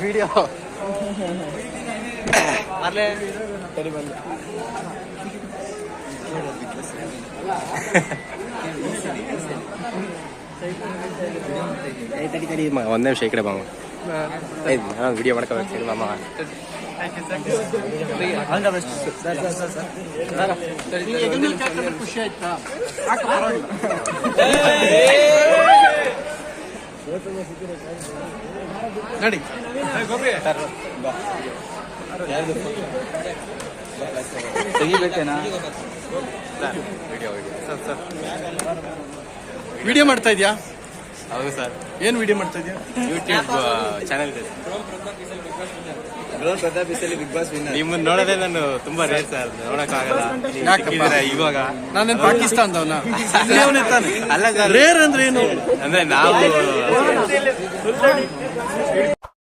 Video ಅಲ್ಲೇ ಸರಿ ಬಂದು ತಡಿ ಒಂದೇ ನಿಮಿಷ ಈ ಕಡೆ ಬಾಮ ವಿಡಿಯೋ ಮಾಡ್ಕೋಬೇಕು ಸರಿ ಮಾಮ ಖುಷಿ ಆಯ್ತಾ ನಡಿ ತೆಗಿಬೇಕೇನಾ ವಿಡಿಯೋ ಮಾಡ್ತಾ ಇದೆಯಾ? ಹೌದು ಸರ್. ಏನು ವಿಡಿಯೋ ಮಾಡ್ತಾ ಇದೆಯಾ? ಯೂಟ್ಯೂಬ್ ಚಾನಲ್ ಇದೆ. ಬಿಗ್ ಬಾಸ್ ನಿಮ್ಮನ್ನು ನೋಡೋದೇ ನಾನು ತುಂಬಾ ರೇರ್ ಸರ್, ನೋಡಕ್ಕಾಗಲ್ಲ. ಇವಾಗ ನಾನೇನು ಪಾಕಿಸ್ತಾನದವನ? ಅಲ್ಲ ಸರ್, ರೇರ್ ಅಂದ್ರೆ ಏನು ಅಂದ್ರೆ ನಾವು